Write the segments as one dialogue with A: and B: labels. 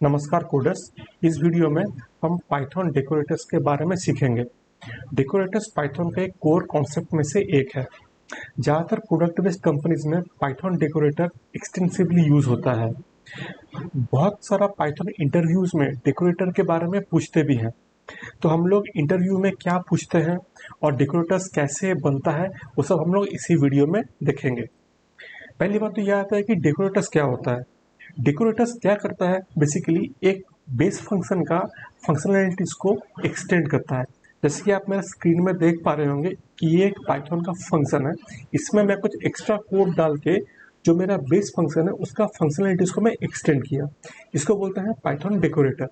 A: नमस्कार कोडर्स। इस वीडियो में हम पाइथन डेकोरेटर्स के बारे में सीखेंगे। डेकोरेटर्स पाइथन का एक कोर कॉन्सेप्ट में से एक है। ज़्यादातर प्रोडक्ट बेस्ड कंपनीज में पाइथन डेकोरेटर एक्सटेंसिवली यूज होता है। बहुत सारा पाइथन इंटरव्यूज में डेकोरेटर के बारे में पूछते भी हैं। तो हम लोग इंटरव्यू में क्या पूछते हैं और डेकोरेटर्स कैसे बनता है वो सब हम लोग इसी वीडियो में देखेंगे। पहली बात तो यह आता है कि डेकोरेटर्स क्या होता है। डेकोरेटर्स क्या करता है, बेसिकली एक बेस फंक्शन का फंक्शनैलिटीज को एक्सटेंड करता है। जैसे कि आप मेरे स्क्रीन में देख पा रहे होंगे कि ये एक पाइथन का फंक्शन है। इसमें मैं कुछ एक्स्ट्रा कोड डाल के जो मेरा बेस फंक्शन है उसका फंक्शनैलिटीज को मैं एक्सटेंड किया। इसको बोलते हैं पाइथन डेकोरेटर।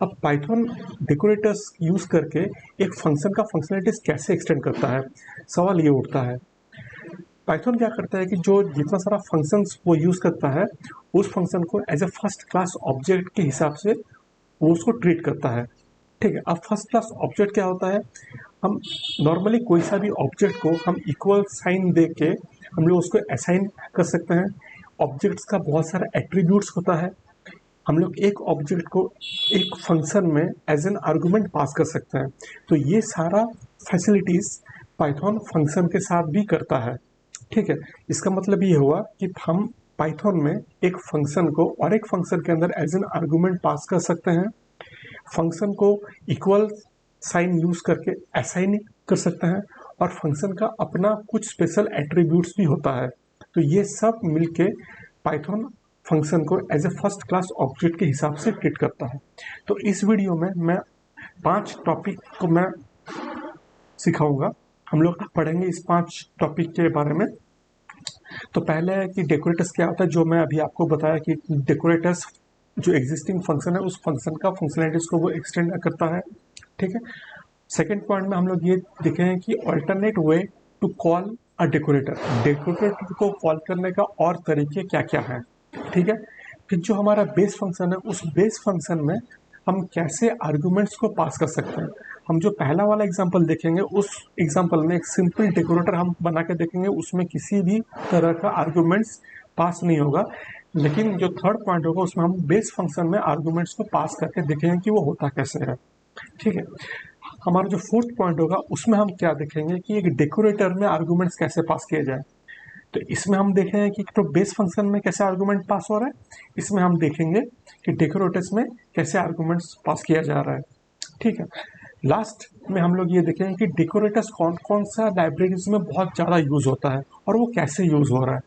A: अब पाइथन डेकोरेटर्स यूज करके एक फंक्शन का फंक्शनैलिटीज कैसे एक्सटेंड करता है, सवाल ये उठता है। पाइथन क्या करता है कि जो जितना सारा फंक्शंस वो यूज़ करता है उस फंक्शन को as a first class object के हिसाब से वो उसको ट्रीट करता है। ठीक है, अब फर्स्ट क्लास ऑब्जेक्ट क्या होता है, हम नॉर्मली कोई सा भी ऑब्जेक्ट को हम इक्वल साइन दे के हम लोग उसको असाइन कर सकते हैं। ऑब्जेक्ट्स का बहुत सारा एट्रीब्यूट्स होता है। हम लोग एक ऑब्जेक्ट को एक फंक्शन में एज एन आर्गुमेंट पास कर सकते हैं। तो ये सारा फैसिलिटीज़ पाइथन फंक्शन के साथ भी करता है। ठीक है, इसका मतलब ये हुआ कि हम पाइथन में एक फंक्शन को और एक फंक्शन के अंदर एज एन आर्गुमेंट पास कर सकते हैं। फंक्शन को इक्वल साइन यूज करके असाइन कर सकते हैं और फंक्शन का अपना कुछ स्पेशल एट्रीब्यूट्स भी होता है। तो ये सब मिलके पाइथन फंक्शन को as a first class object के हिसाब से ट्रीट करता है। तो इस वीडियो में मैं 5 टॉपिक को मैं सिखाऊंगा। हम लोग पढ़ेंगे इस 5 टॉपिक के बारे में। तो पहले है कि डेकोरेटर्स क्या होता है, जो मैं अभी आपको बताया कि डेकोरेटर्स जो एग्जिस्टिंग फंक्शन है उस फंक्शन का फंक्शनैलिटीज को वो एक्सटेंड करता है। ठीक है, सेकेंड पॉइंट में हम लोग ये देखेंगे कि alternate way to call a decorator, decorator को कॉल करने का और तरीके क्या क्या हैं। ठीक है, फिर जो हमारा बेस फंक्शन है उस बेस फंक्शन में हम कैसे आर्गुमेंट्स को पास कर सकते हैं। हम जो पहला वाला एग्जांपल देखेंगे उस एग्जांपल में एक सिंपल डेकोरेटर हम बना के देखेंगे, उसमें किसी भी तरह का आर्गुमेंट्स पास नहीं होगा। लेकिन जो थर्ड पॉइंट होगा उसमें हम बेस फंक्शन में आर्गुमेंट्स को पास करके देखेंगे कि वो होता कैसे है। ठीक है, हमारा जो फोर्थ पॉइंट होगा उसमें हम क्या देखेंगे कि एक डेकोरेटर में आर्गुमेंट्स कैसे पास किए जाए। तो इसमें हम देखेंगे कि तो बेस फंक्शन में कैसे आर्गुमेंट पास हो रहा है, इसमें हम देखेंगे कि डेकोरेटर्स में कैसे आर्गुमेंट्स पास किया जा रहा है। ठीक है, लास्ट में हम लोग ये देखेंगे कि डेकोरेटर्स कौन कौन सा लाइब्रेरीज में बहुत ज़्यादा यूज होता है और वो कैसे यूज हो रहा है।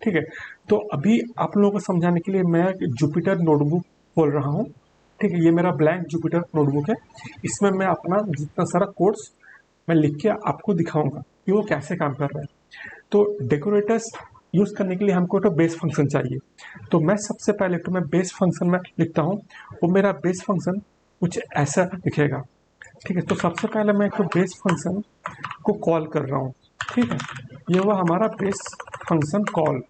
A: ठीक है, तो अभी आप लोगों को समझाने के लिए मैं जुपिटर नोटबुक बोल रहा हूँ। ठीक है, ये मेरा ब्लैंक जुपिटर नोटबुक है। इसमें मैं अपना जितना सारा कोड्स मैं लिख के आपको दिखाऊंगा कि वो कैसे काम कर रहा है। तो डेकोरेटर्स यूज करने के लिए हमको तो बेस फंक्शन चाहिए। तो मैं सबसे पहले तो मैं बेस फंक्शन में लिखता हूँ। वो मेरा बेस फंक्शन कुछ ऐसा दिखेगा। ठीक है, तो सबसे पहले मैं तो बेस फंक्शन को कॉल कर रहा हूँ। ठीक है, ये हुआ हमारा बेस फंक्शन कॉल।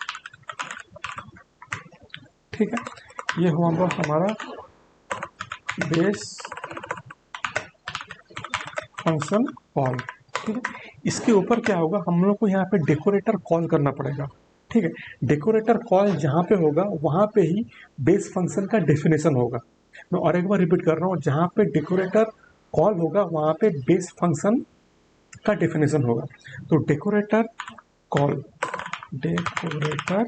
A: ठीक है, ये हुआ हमारा बेस फंक्शन कॉल। ठीक है, इसके ऊपर क्या होगा, हम लोग को यहाँ पे डेकोरेटर कॉल करना पड़ेगा। ठीक है, डेकोरेटर कॉल जहाँ पे होगा वहाँ पे ही बेस फंक्शन का डेफिनेशन होगा। मैं और एक बार रिपीट कर रहा हूँ, जहाँ पे डेकोरेटर कॉल होगा वहाँ पे बेस फंक्शन का डेफिनेशन होगा। तो decorator call, decorator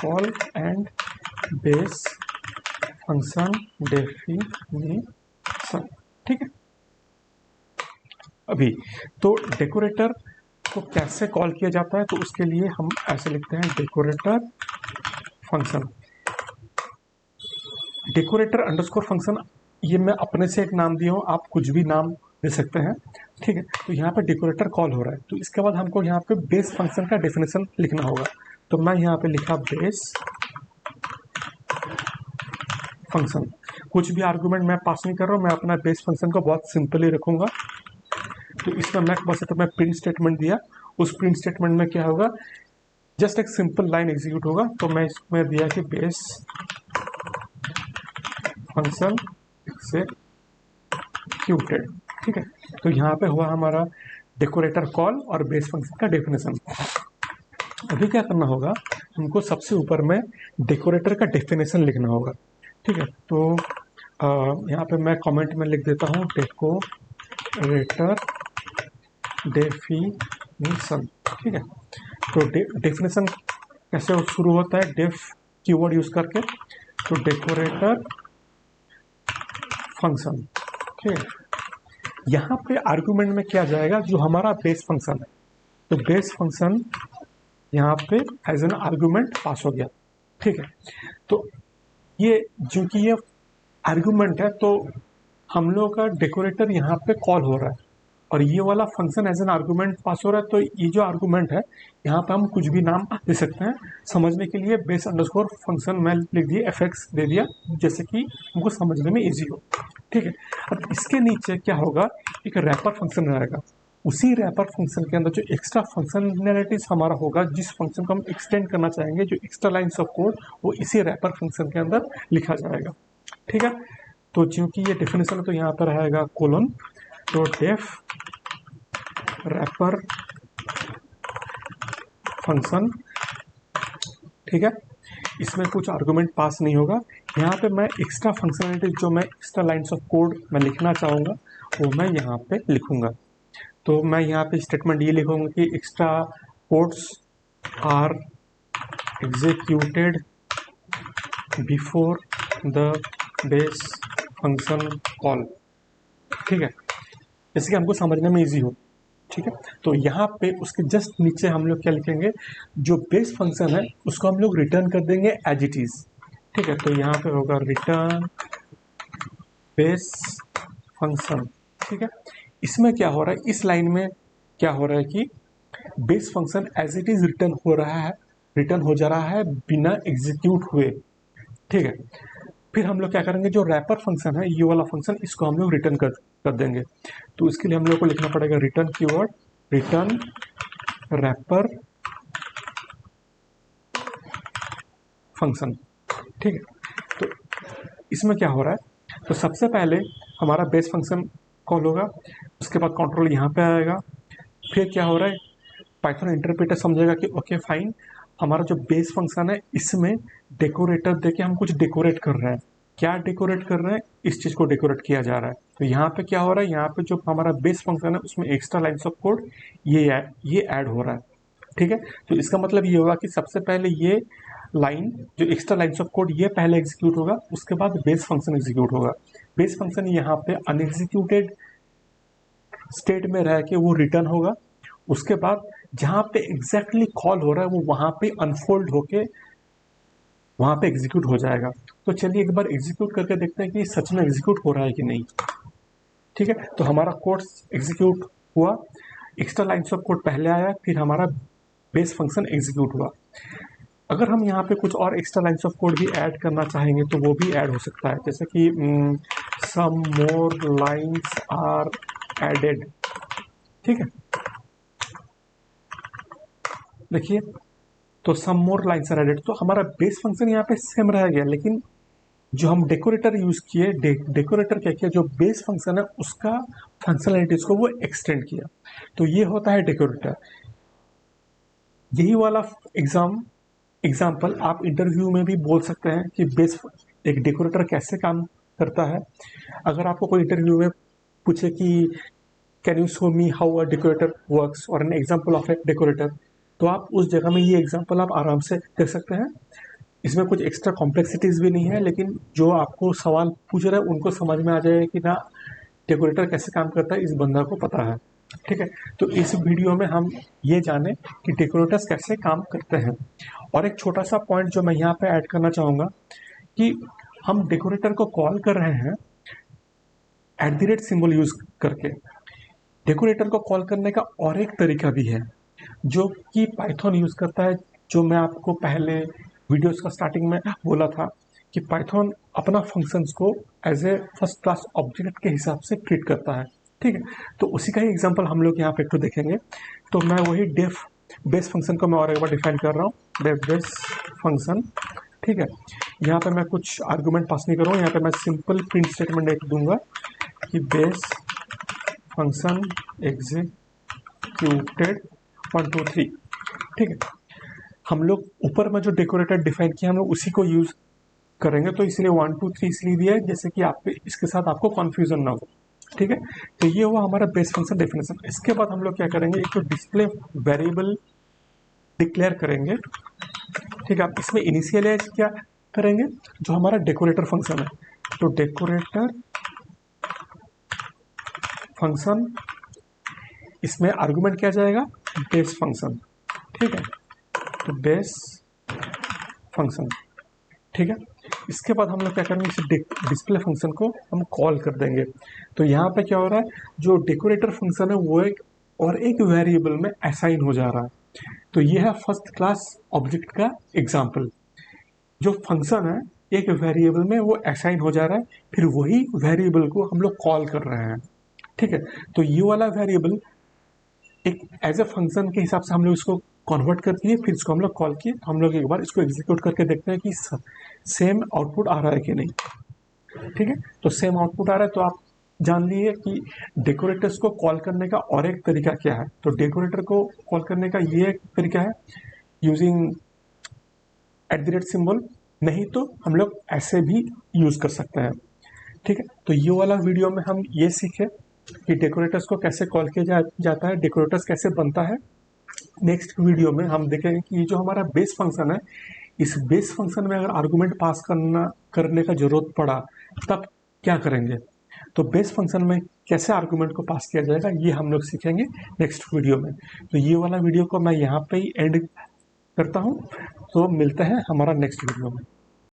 A: call and base function definition. ठीक है, अभी तो डेकोरेटर को कैसे कॉल किया जाता है, तो उसके लिए हम ऐसे लिखते हैं decorator function, decorator underscore function. ये मैं अपने से एक नाम दिया हूँ, आप कुछ भी नाम दे सकते हैं। ठीक है, तो यहाँ पे डेकोरेटर कॉल हो रहा है, तो इसके बाद हमको यहाँ पे बेस फंक्शन का डेफिनेशन लिखना होगा। तो मैं यहाँ पे लिखा बेस फंक्शन। कुछ भी आर्गूमेंट मैं पास नहीं कर रहा हूँ, मैं अपना बेस फंक्शन को बहुत सिंपली रखूंगा। तो इसमें मैं बस तो मैं प्रिंट स्टेटमेंट दिया, उस प्रिंट स्टेटमेंट में क्या होगा, जस्ट एक सिंपल लाइन एग्जीक्यूट होगा। तो मैं इसमें दिया कि बेस फंक्शन एक्सेक्यूटेड। ठीक है, तो यहाँ पे हुआ हमारा डेकोरेटर कॉल और बेस फंक्शन का डेफिनेशन। अभी क्या करना होगा, हमको सबसे ऊपर में डेकोरेटर का डेफिनेशन लिखना होगा। ठीक है, तो यहाँ पे मैं कमेंट में लिख देता हूँ डेकोरेटर डेफिनेशन। ठीक है, तो डेफिनेशन कैसे शुरू होता है, डेफ कीवर्ड यूज करके, तो डेकोरेटर फंक्शन। ठीक है, यहाँ पे आर्गुमेंट में क्या जाएगा, जो हमारा बेस फंक्शन है, तो बेस फंक्शन यहाँ पे एज एन आर्गुमेंट पास हो गया। ठीक है, तो ये चूंकि ये आर्गुमेंट है तो हम लोग का डेकोरेटर यहाँ पे कॉल हो रहा है और ये वाला फंक्शन एज एन आर्गुमेंट पास हो रहा है। तो ये जो आर्गुमेंट है यहाँ पे हम कुछ भी नाम दे सकते हैं। समझने के लिए बेस अंडरस्कोर फंक्शन मैं लिख दिया, fx दे दिया, जैसे कि हमको समझने में इजी हो। ठीक है, अब इसके नीचे क्या होगा, एक रैपर फंक्शन रहेगा। उसी रैपर फंक्शन के अंदर जो एक्स्ट्रा फंक्शनैलिटीज हमारा होगा, जिस फंक्शन को हम एक्सटेंड करना चाहेंगे, जो एक्स्ट्रा लाइन्स ऑफ कोड, वो इसी रैपर फंक्शन के अंदर लिखा जाएगा। ठीक है, तो क्योंकि ये डेफिनेशन है तो यहाँ पर रहेगा कोलन, तो डेफ रैपर फंक्शन। ठीक है, इसमें कुछ आर्गुमेंट पास नहीं होगा। यहाँ पे मैं एक्स्ट्रा फंक्शनैलिटी, जो मैं एक्स्ट्रा लाइन्स ऑफ कोड मैं लिखना चाहूँगा, वो मैं यहाँ पे लिखूँगा। तो मैं यहाँ पे स्टेटमेंट ये लिखूँगा कि extra codes are executed before the base function call. ठीक है, जैसे कि हमको समझने में इजी हो। ठीक है, तो यहाँ पे उसके जस्ट नीचे हम लोग क्या लिखेंगे, जो बेस फंक्शन है उसको हम लोग रिटर्न कर देंगे एज इट इज। ठीक है, तो यहाँ पे होगा रिटर्न बेस फंक्शन। ठीक है, इसमें क्या हो रहा है, इस लाइन में क्या हो रहा है कि base function as it is return हो रहा है, रिटर्न हो जा रहा है बिना एग्जीक्यूट हुए। ठीक है, फिर हम लोग क्या करेंगे, जो रैपर फंक्शन है ये वाला फंक्शन, इसको हम लोग रिटर्न कर देंगे। तो इसके लिए हम लोग को लिखना पड़ेगा return keyword, return wrapper function. ठीक है, तो इसमें क्या हो रहा है, तो सबसे पहले हमारा बेस फंक्शन कॉल होगा, उसके बाद कंट्रोल यहाँ पे आएगा। फिर क्या हो रहा है, पाइथन इंटरप्रेटर समझेगा कि ओके फाइन, हमारा जो बेस फंक्शन है इसमें डेकोरेटर देके हम कुछ डेकोरेट कर रहे हैं। क्या डेकोरेट कर रहे हैं, इस चीज़ को डेकोरेट किया जा रहा है। तो यहाँ पे क्या हो रहा है, यहाँ पे जो हमारा बेस फंक्शन है उसमें एक्स्ट्रा लाइन्स ऑफ कोड ये ऐड हो रहा है। ठीक है, तो इसका मतलब ये होगा कि सबसे पहले ये लाइन, जो एक्स्ट्रा लाइन्स ऑफ कोड, ये पहले एग्जीक्यूट होगा, उसके बाद बेस फंक्शन एग्जीक्यूट होगा। बेस फंक्शन यहाँ पे अनएग्जीक्यूटेड स्टेट में रह के वो रिटर्न होगा। उसके बाद जहाँ पे एग्जैक्टली कॉल हो रहा है वो वहाँ पे अनफोल्ड होके वहाँ पे एग्जीक्यूट हो जाएगा। तो चलिए एक बार एग्जीक्यूट करके देखते हैं कि सच में एग्जीक्यूट हो रहा है कि नहीं। ठीक है, तो हमारा कोड एग्जीक्यूट हुआ, एक्स्ट्रा लाइन्स ऑफ कोड पहले आया, फिर हमारा बेस फंक्शन एग्जीक्यूट हुआ। अगर हम यहाँ पे कुछ और एक्स्ट्रा लाइन्स ऑफ कोड भी ऐड करना चाहेंगे तो वो भी ऐड हो सकता है, जैसे कि सम मोर लाइन्स आर एडेड। ठीक है, देखिए, तो सम मोर लाइन्स आर एडेड, तो हमारा बेस फंक्शन यहाँ पे सेम रह गया, लेकिन जो हम डेकोरेटर यूज किए, डेकोरेटर क्या किया, जो बेस फंक्शन है उसका फंक्शनलिटीज को वो एक्सटेंड किया। तो ये होता है डेकोरेटर। यही वाला एग्जाम्पल आप इंटरव्यू में भी बोल सकते हैं कि बेस एक डेकोरेटर कैसे काम करता है। अगर आपको कोई इंटरव्यू में पूछे कि can you show me how a decorator works और an example of a decorator, तो आप उस जगह में ये एग्जाम्पल आप आराम से देख सकते हैं। इसमें कुछ एक्स्ट्रा कॉम्प्लेक्सिटीज भी नहीं है, लेकिन जो आपको सवाल पूछ रहे हैं उनको समझ में आ जाएगा कि ना डेकोरेटर कैसे काम करता है, इस बंदा को पता है। ठीक है, तो इस वीडियो में हम ये जाने कि डेकोरेटर्स कैसे काम करते हैं। और एक छोटा सा पॉइंट जो मैं यहाँ पे ऐड करना चाहूँगा कि हम डेकोरेटर को कॉल कर रहे हैं @ सिंबल यूज करके। डेकोरेटर को कॉल करने का और एक तरीका भी है जो कि पाइथन यूज करता है, जो मैं आपको पहले वीडियोस का स्टार्टिंग में बोला था कि पाइथन अपना फंक्शंस को as a first class object के हिसाब से ट्रीट करता है। ठीक है, तो उसी का ही एग्जांपल हम लोग यहाँ पे तो देखेंगे। तो मैं वही डेफ बेस फंक्शन को मैं और एक बार डिफाइन कर रहा हूँ, डेफ बेस फंक्शन। ठीक है, यहाँ पे मैं कुछ आर्गूमेंट पास नहीं करूँगा, यहाँ पे मैं सिंपल प्रिंट स्टेटमेंट एक दूंगा कि बेस फंक्शन एग्जीक्यूटेड 1 2 3। ठीक है, हम लोग ऊपर में जो डेकोरेटर डिफाइन किया हम लोग उसी को यूज करेंगे, तो इसलिए 1 2 3 इसलिए दिया है जैसे कि आप इसके साथ आपको कन्फ्यूजन ना हो। ठीक है, तो ये हुआ हमारा बेस फंक्शन डेफिनेशन। इसके बाद हम लोग क्या करेंगे, एक तो डिस्प्ले वेरिएबल डिक्लेयर करेंगे। ठीक है, आप इसमें इनिशियलाइज क्या करेंगे, जो हमारा डेकोरेटर फंक्शन है, तो डेकोरेटर फंक्शन, इसमें आर्गुमेंट क्या जाएगा, बेस फंक्शन। ठीक है, तो बेस फंक्शन। ठीक है, इसके बाद हम लोग क्या करेंगे, इस डिस्प्ले फंक्शन को हम कॉल कर देंगे। तो यहाँ पे क्या हो रहा है, जो डेकोरेटर फंक्शन है वो एक वेरिएबल में असाइन हो जा रहा है। तो ये है फर्स्ट क्लास ऑब्जेक्ट का एग्जाम्पल। जो फंक्शन है एक वेरिएबल में वो असाइन हो जा रहा है, फिर वही वेरिएबल को हम लोग कॉल कर रहे हैं। ठीक है, तो ये वाला वेरिएबल एक एज ए फंक्शन के हिसाब से हम लोग इसको कन्वर्ट कर दिए, फिर इसको हम लोग कॉल किए। तो हम लोग एक बार इसको एग्जीक्यूट करके देखते हैं कि सेम आउटपुट आ रहा है कि नहीं। ठीक है, तो सेम आउटपुट आ रहा है, तो आप जान लिए कि डेकोरेटर्स को कॉल करने का और एक तरीका क्या है। तो डेकोरेटर को कॉल करने का ये एक तरीका है यूजिंग @ सिंबल, नहीं तो हम लोग ऐसे भी यूज कर सकते हैं। ठीक है, तो ये वाला वीडियो में हम ये सीखे कि डेकोरेटर्स को कैसे कॉल किया जाता है, डेकोरेटर्स कैसे बनता है। नेक्स्ट वीडियो में हम देखेंगे कि ये जो हमारा बेस फंक्शन है, इस बेस फंक्शन में अगर आर्गुमेंट पास करने का जरूरत पड़ा तब क्या करेंगे। तो बेस फंक्शन में कैसे आर्गुमेंट को पास किया जाएगा ये हम लोग सीखेंगे नेक्स्ट वीडियो में। तो ये वाला वीडियो को मैं यहाँ पे ही एंड करता हूँ, तो मिलते हैं हमारा नेक्स्ट वीडियो में।